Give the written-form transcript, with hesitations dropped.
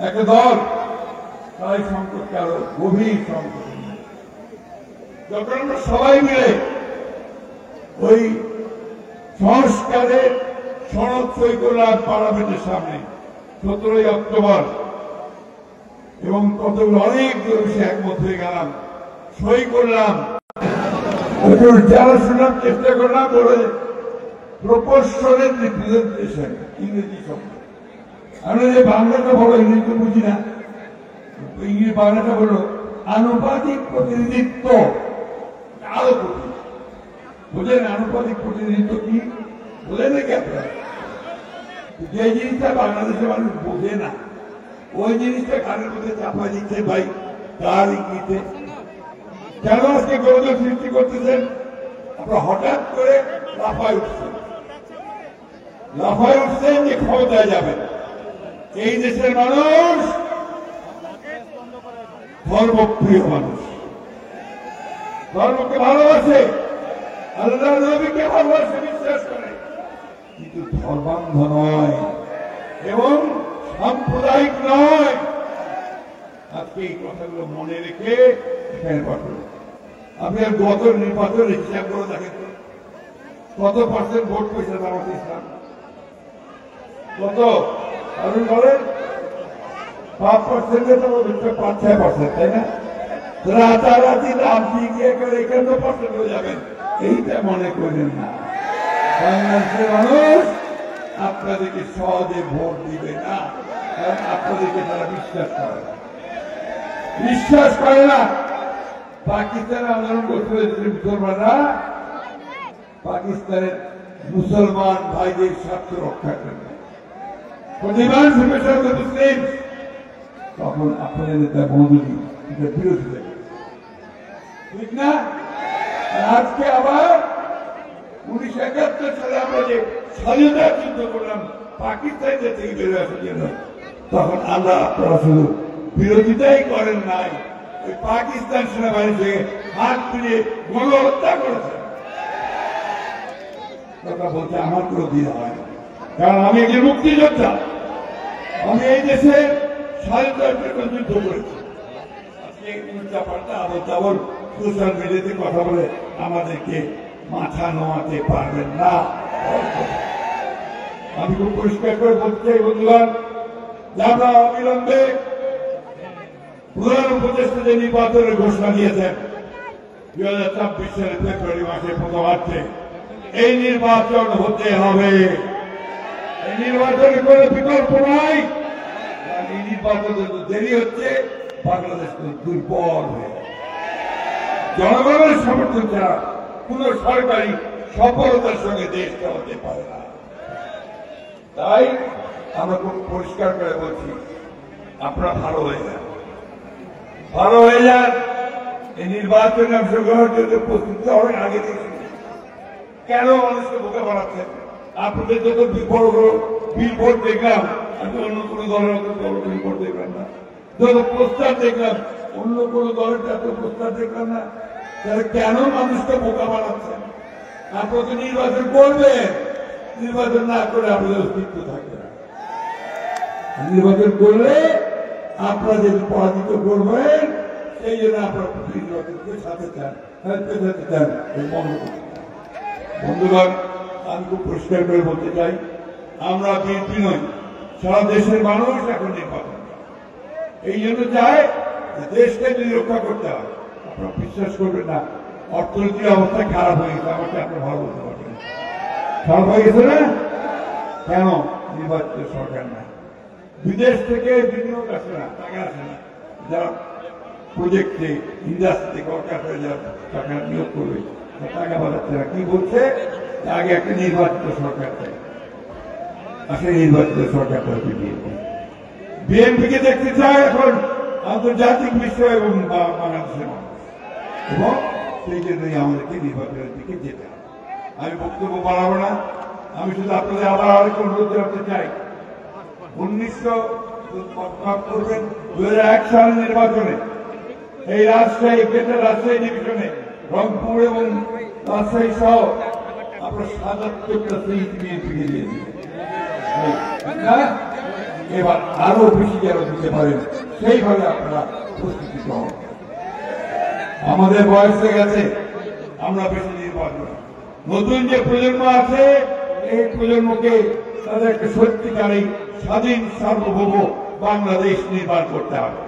একটা দল তাই সংকটকে আরো গভীর সংকট। যখন আমরা সবাই মিলে ওই সংস্কারের সনদ সই করলাম পার্লামেন্টের সামনে 17ই অক্টোবর, এবং কতগুলো অনেক বিষয়ে একমত হয়ে গেলাম, সই করলাম, যারা শোনার চেষ্টা করলাম বলে প্রপোর্শনাল রিপ্রেজেন্টেশন, ইংরেজি শব্দ। আমরা যে বাংলাটা বলো, ইংরেজি বুঝি না, ইংরেজি বাংলাটা বলো আনুপাতিক প্রতিনিধিত্ব। আরো কঠিন বোঝেন আনুপাতিক প্রতিনিধিত্ব কি বোঝেন নাকি আপনারা? যে জিনিসটা বাংলাদেশের মানুষ বোঝে না, ওই জিনিসটা কানের মধ্যে চাপা দিচ্ছে ভাই, তার ইঙ্গিতে কেন আজকে গোলযোগ সৃষ্টি করতেছেন? আপনারা হঠাৎ করে লাফায় উঠছেন যে ক্ষমতায় যাবেন। এই দেশের মানুষ ধর্মপ্রিয় মানুষ, ধর্মকে ভালোবাসে, আল্লাহ নবীকে ভালোবাসে, বিশ্বাস করে, কিন্তু ধর্মান্ধ নয় এবং সাম্প্রদায়িক নয়। আজকে এই কথাগুলো মনে রেখে এখানে পাঠান। আপনি আর গত নির্বাচন হিসাব করে দেখেন কত পার্সেন্ট ভোট পেয়েছে জামাত ইসলাম? কত আপনি বলেন? 5%, 5-6%, তাই না? রাতারাতি দাম দিয়ে 51% হয়ে যাবেন, এইটা মনে করেন না। বাংলাদেশের মানুষ আপনাদেরকে সহজে ভোট দিবে না, কারণ আপনাদেরকে তারা বিশ্বাস করে না। পাকিস্তানে আন্দোলন করতে হয়েছিল মুসলমানরা পাকিস্তানের মুসলমান ভাইদের স্বার্থ রক্ষা করবে, মুসলিম, তখন আপনাদের নেতা মৌদুদি বিরোধিতা, ঠিক না? আজকে আবার 1971 সালে আমরা যে স্বাধীনতা যুদ্ধ করলাম পাকিস্তান থেকে বেরোয় আসার জন্য, তখন আমরা আপনারা শুধু বিরোধিতাই করেন নাই, ওই পাকিস্তান সেনাবাহিনী থেকে হাত তুলে গণহত্যা করেছে। কথা বলতে আমার কোনো দিন হয়, কারণ আমি একজন মুক্তিযোদ্ধা, আমি এই দেশের স্বাধীনতার জন্য যুদ্ধ করেছি। আজকে উল্টাপাল্টা আবল তাবল সোশ্যাল মিডিয়াতে কথা বলে আমাদেরকে মাথা নোয়াতে পারবেন না। আমি খুব পরিষ্কার করে বলতে চাই বন্ধুগণ, আমরা অবিলম্বে প্রধান উপদেষ্টা যে নির্বাচনের ঘোষণা দিয়েছেন 2024 সালের ফেব্রুয়ারি মাসের প্রথমার্ধে, এই নির্বাচন হতে হবে। এই নির্বাচনের কোন বিকল্প নাই। এই নির্বাচন দেরি হচ্ছে, বাংলাদেশ দুর্বল হয়ে, জনগণের সমর্থন ছাড়া কোন সরকারি সফলতার সঙ্গে দেশটা হতে পারে না। তাই আমরা খুব পরিষ্কার করে বলছি, আপনারা ভালো হয়ে যান, ভালো হয়ে যান। এই নির্বাচনে অংশগ্রহণের জন্য প্রস্তুতি অনেক আগে থেকে। কেন মানুষকে বোকা বানাচ্ছেন? আপনাদের যত বড় বড় বিলবোর্ড দেখলাম, আমি অন্য কোন দলের বড় বিলবোর্ড দেখলাম না। যত পোস্টার দেখলাম, অন্য কোন দলের এত পোস্টার দেখলাম না। তাহলে কেন মানুষকে বোকা বানাচ্ছেন? আপনারা তো নির্বাচন করবেন, নির্বাচন না করে আপনাদের অস্তিত্ব থাকবে না। নির্বাচন করলে আপনারা যদি পরাজিত করবেন, সেই জন্য আপনারা নির্বাচনকে সাথে চান, পেছাতে চান। বন্ধুগণ, আমি খুব পরিষ্কার করে বলতে চাই, আমরা বিএনপি নই, সারা দেশের মানুষ এখন নির্বাচন এই জন্য চায় যে দেশকে যদি রক্ষা করতে হয়। আপনারা বিশ্বাস করবেন না, অর্থনৈতিক অবস্থা খারাপ হয়ে গেছে, আমাকে আপনারা ভালো বলতে পারবেন। খারাপ হয়ে গেছে না? কেন? নির্বাচিত সরকার না, বিদেশ থেকে বিনিয়োগ আসে না, টাকা আসে না। যারা প্রজেক্টে ইন্ডাস্ট্রিতে কলকাতায় যারা টাকা নিয়োগ করবে, টাকা বাজাচ্ছে না। কি বলছে? আগে একটা নির্বাচিত সরকার চাই, আসলে নির্বাচিত সরকারটা হচ্ছে বিএনপি। বিএনপিকে দেখতে চায় এখন আন্তর্জাতিক বিশ্ব এবং বাংলাদেশের মানুষ, এবং সেই জন্যই আমাদেরকে নির্বাচনের দিকে যেতে হবে। আমি বক্তব্য বাড়াবো না, আমি শুধু আপনাদের আবার আরেকটু অনুরোধ করতে চাই। 2001 সালের নির্বাচনে এই রাজশাহী গ্রেটার রাজশাহী ডিভিশনে রংপুর এবং রাজশাহী সহ আপনার ৭৭টা সিট বিএনপিকে দিয়েছে। এবার আরো বেশি যেন দিতে পারেন, সেইভাবে আপনারা প্রস্তুতি হন। আমাদের বয়স হয়ে গেছে, আমরা বেশি দিন পারব না। নতুন যে প্রজন্ম আছে, এই প্রজন্মকে তাদের একটা সত্যিকারী স্বাধীন সার্বভৌম বাংলাদেশ নির্মাণ করতে হবে।